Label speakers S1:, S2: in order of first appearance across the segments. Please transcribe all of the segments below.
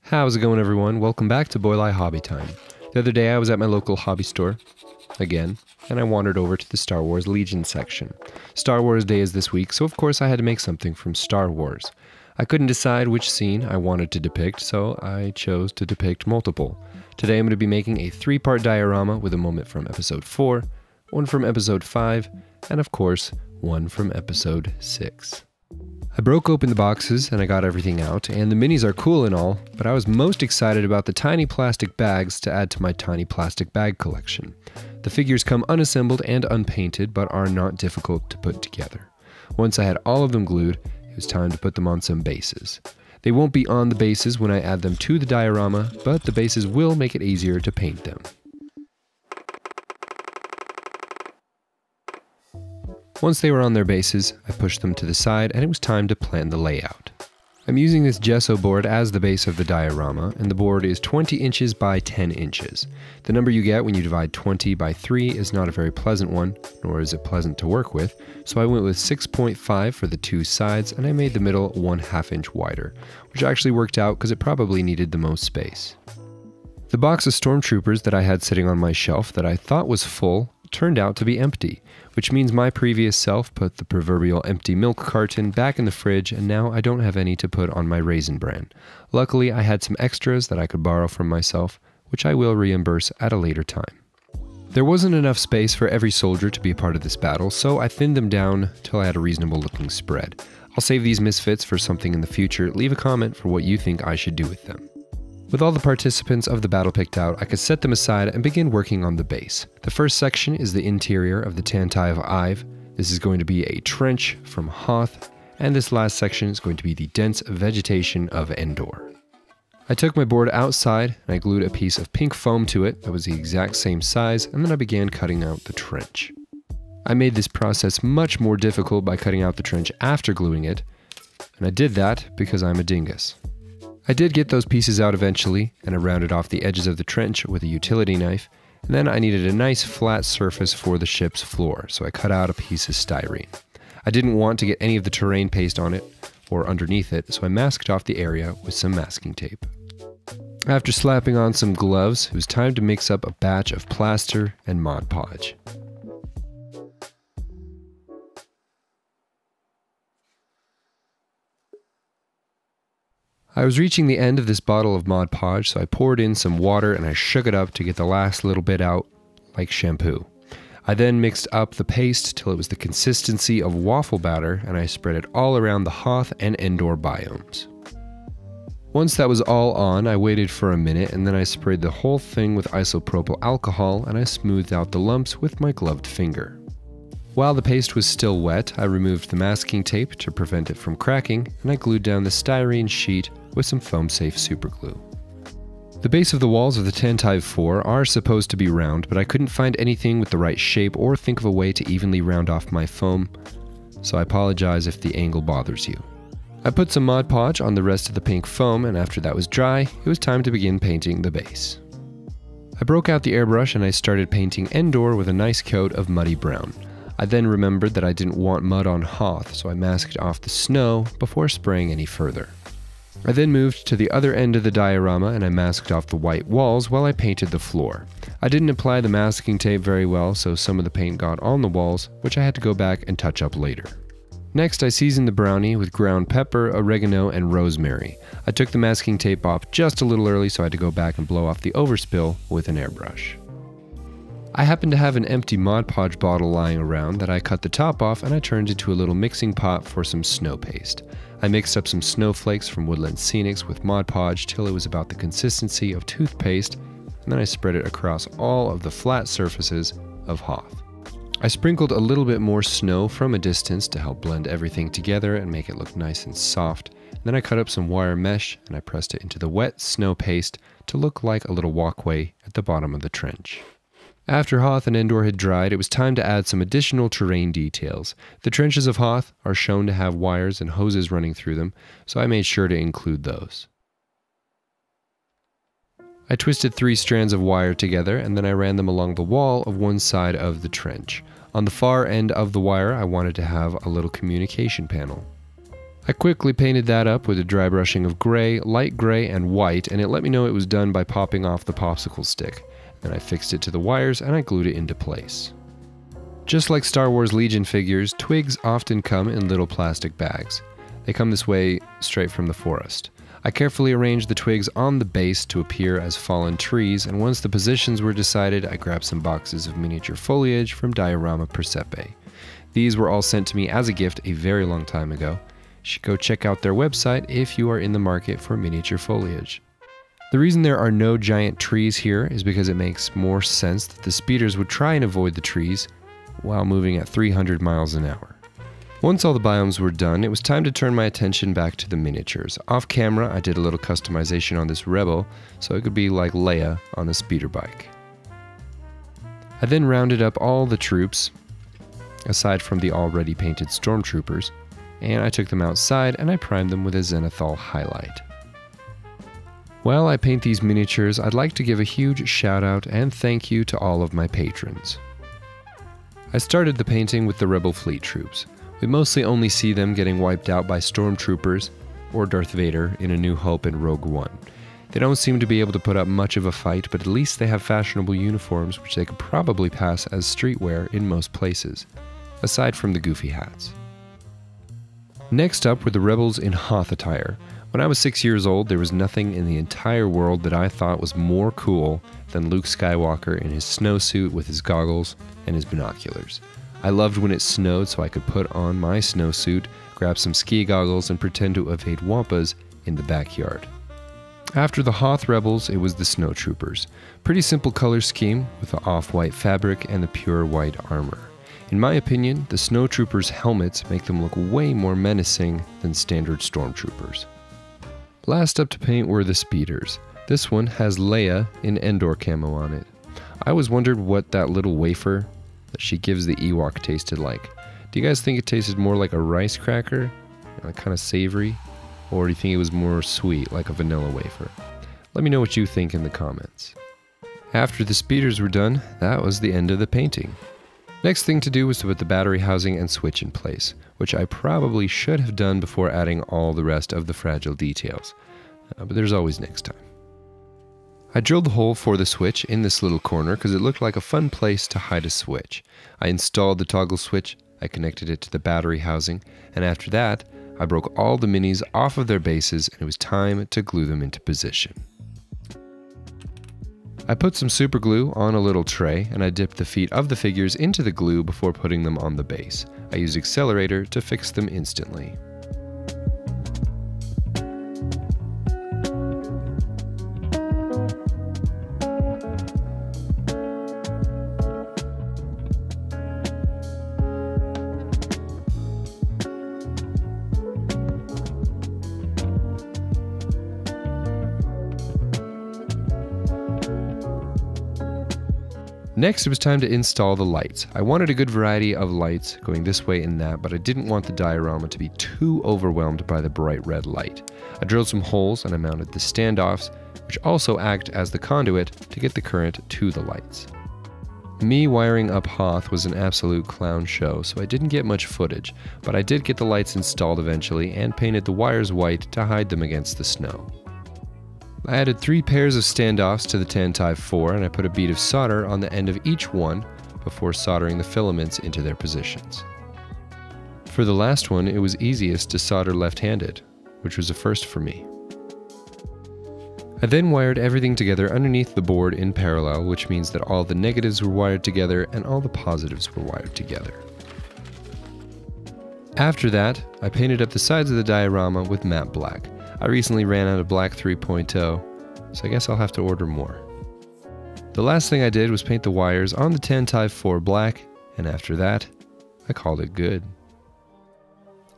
S1: How's it going, everyone? Welcome back to Boylei Hobby Time. The other day I was at my local hobby store, again, and I wandered over to the Star Wars Legion section. Star Wars Day is this week, so of course I had to make something from Star Wars. I couldn't decide which scene I wanted to depict, so I chose to depict multiple. Today I'm going to be making a 3-part diorama with a moment from Episode 4, one from Episode 5, and of course, one from Episode 6. I broke open the boxes and I got everything out, and the minis are cool and all, but I was most excited about the tiny plastic bags to add to my tiny plastic bag collection. The figures come unassembled and unpainted, but are not difficult to put together. Once I had all of them glued, it was time to put them on some bases. They won't be on the bases when I add them to the diorama, but the bases will make it easier to paint them. Once they were on their bases, I pushed them to the side and it was time to plan the layout. I'm using this gesso board as the base of the diorama, and the board is 20 inches by 10 inches. The number you get when you divide 20 by 3 is not a very pleasant one, nor is it pleasant to work with, so I went with 6.5 for the two sides and I made the middle 1/2 inch wider, which actually worked out because it probably needed the most space. The box of stormtroopers that I had sitting on my shelf that I thought was full turned out to be empty, which means my previous self put the proverbial empty milk carton back in the fridge, and now I don't have any to put on my Raisin Bran. Luckily, I had some extras that I could borrow from myself, which I will reimburse at a later time. There wasn't enough space for every soldier to be a part of this battle, so I thinned them down till I had a reasonable looking spread. I'll save these misfits for something in the future. Leave a comment for what you think I should do with them. With all the participants of the battle picked out, I could set them aside and begin working on the base. The first section is the interior of the Tantai of Ive. This is going to be a trench from Hoth, and this last section is going to be the dense vegetation of Endor. I took my board outside and I glued a piece of pink foam to it that was the exact same size, and then I began cutting out the trench. I made this process much more difficult by cutting out the trench after gluing it, and I did that because I'm a dingus. I did get those pieces out eventually, and I rounded off the edges of the trench with a utility knife, and then I needed a nice flat surface for the ship's floor, so I cut out a piece of styrene. I didn't want to get any of the terrain paste on it or underneath it, so I masked off the area with some masking tape. After slapping on some gloves, it was time to mix up a batch of plaster and Mod Podge. I was reaching the end of this bottle of Mod Podge, so I poured in some water and I shook it up to get the last little bit out, like shampoo. I then mixed up the paste till it was the consistency of waffle batter, and I spread it all around the Hoth and Endor biomes. Once that was all on, I waited for a minute and then I sprayed the whole thing with isopropyl alcohol and I smoothed out the lumps with my gloved finger. While the paste was still wet, I removed the masking tape to prevent it from cracking, and I glued down the styrene sheet with some foam-safe superglue. The base of the walls of the Tantai 4 are supposed to be round, but I couldn't find anything with the right shape or think of a way to evenly round off my foam, so I apologize if the angle bothers you. I put some Mod Podge on the rest of the pink foam, and after that was dry, it was time to begin painting the base. I broke out the airbrush and I started painting Endor with a nice coat of muddy brown. I then remembered that I didn't want mud on Hoth, so I masked off the snow before spraying any further. I then moved to the other end of the diorama and I masked off the white walls while I painted the floor. I didn't apply the masking tape very well, so some of the paint got on the walls, which I had to go back and touch up later. Next, I seasoned the brownie with ground pepper, oregano, and rosemary. I took the masking tape off just a little early, so I had to go back and blow off the overspill with an airbrush. I happened to have an empty Mod Podge bottle lying around that I cut the top off and I turned into a little mixing pot for some snow paste. I mixed up some snowflakes from Woodland Scenics with Mod Podge till it was about the consistency of toothpaste, and then I spread it across all of the flat surfaces of Hoth. I sprinkled a little bit more snow from a distance to help blend everything together and make it look nice and soft. Then I cut up some wire mesh and I pressed it into the wet snow paste to look like a little walkway at the bottom of the trench. After Hoth and Endor had dried, it was time to add some additional terrain details. The trenches of Hoth are shown to have wires and hoses running through them, so I made sure to include those. I twisted 3 strands of wire together and then I ran them along the wall of one side of the trench. On the far end of the wire, I wanted to have a little communication panel. I quickly painted that up with a dry brushing of gray, light gray, and white, and it let me know it was done by popping off the popsicle stick. Then I fixed it to the wires and I glued it into place. Just like Star Wars Legion figures, twigs often come in little plastic bags. They come this way straight from the forest. I carefully arranged the twigs on the base to appear as fallen trees, and once the positions were decided, I grabbed some boxes of miniature foliage from Diorama Persepe. These were all sent to me as a gift a very long time ago. You should go check out their website if you are in the market for miniature foliage. The reason there are no giant trees here is because it makes more sense that the speeders would try and avoid the trees while moving at 300 miles an hour. Once all the biomes were done, it was time to turn my attention back to the miniatures. Off camera, I did a little customization on this Rebel so it could be like Leia on the speeder bike. I then rounded up all the troops, aside from the already painted stormtroopers, and I took them outside and I primed them with a zenithal highlight. While I paint these miniatures, I'd like to give a huge shout out and thank you to all of my patrons. I started the painting with the Rebel fleet troops. We mostly only see them getting wiped out by stormtroopers or Darth Vader in A New Hope and Rogue One. They don't seem to be able to put up much of a fight, but at least they have fashionable uniforms which they could probably pass as streetwear in most places, aside from the goofy hats. Next up were the Rebels in Hoth attire. When I was 6 years old, there was nothing in the entire world that I thought was more cool than Luke Skywalker in his snowsuit with his goggles and his binoculars. I loved when it snowed so I could put on my snowsuit, grab some ski goggles, and pretend to evade wampas in the backyard. After the Hoth Rebels, it was the Snowtroopers. Pretty simple color scheme with the off-white fabric and the pure white armor. In my opinion, the Snowtroopers' helmets make them look way more menacing than standard Stormtroopers. Last up to paint were the speeders. This one has Leia in Endor camo on it. I always wondered what that little wafer that she gives the Ewok tasted like. Do you guys think it tasted more like a rice cracker, like kind of savory, or do you think it was more sweet, like a vanilla wafer? Let me know what you think in the comments. After the speeders were done, that was the end of the painting. Next thing to do was to put the battery housing and switch in place, which I probably should have done before adding all the rest of the fragile details, but there's always next time. I drilled the hole for the switch in this little corner because it looked like a fun place to hide a switch. I installed the toggle switch, I connected it to the battery housing, and after that, I broke all the minis off of their bases and it was time to glue them into position. I put some super glue on a little tray and I dipped the feet of the figures into the glue before putting them on the base. I used Accelerator to fix them instantly. Next, it was time to install the lights. I wanted a good variety of lights going this way and that, but I didn't want the diorama to be too overwhelmed by the bright red light. I drilled some holes and I mounted the standoffs, which also act as the conduit to get the current to the lights. Me wiring up Hoth was an absolute clown show, so I didn't get much footage, but I did get the lights installed eventually and painted the wires white to hide them against the snow. I added 3 pairs of standoffs to the Tantive 4 and I put a bead of solder on the end of each one before soldering the filaments into their positions. For the last one, it was easiest to solder left-handed, which was a first for me. I then wired everything together underneath the board in parallel, which means that all the negatives were wired together and all the positives were wired together. After that, I painted up the sides of the diorama with matte black. I recently ran out of black 3.0, so I guess I'll have to order more. The last thing I did was paint the wires on the Tantive 4 black, and after that, I called it good.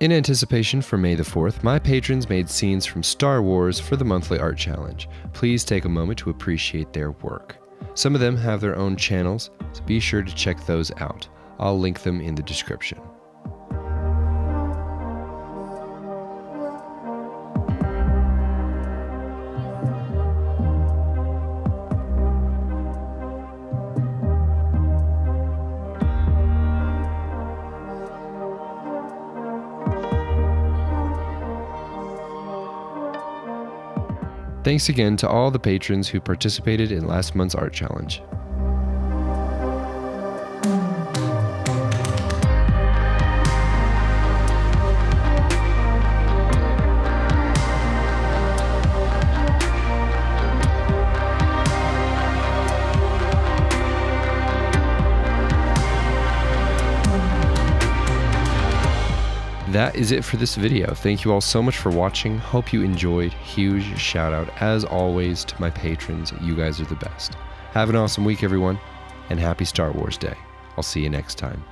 S1: In anticipation for May the 4th, my patrons made scenes from Star Wars for the monthly art challenge. Please take a moment to appreciate their work. Some of them have their own channels, so be sure to check those out. I'll link them in the description. Thanks again to all the patrons who participated in last month's art challenge. That is it for this video. Thank you all so much for watching. Hope you enjoyed. Huge shout out, as always, to my patrons. You guys are the best. Have an awesome week, everyone, and happy Star Wars Day. I'll see you next time.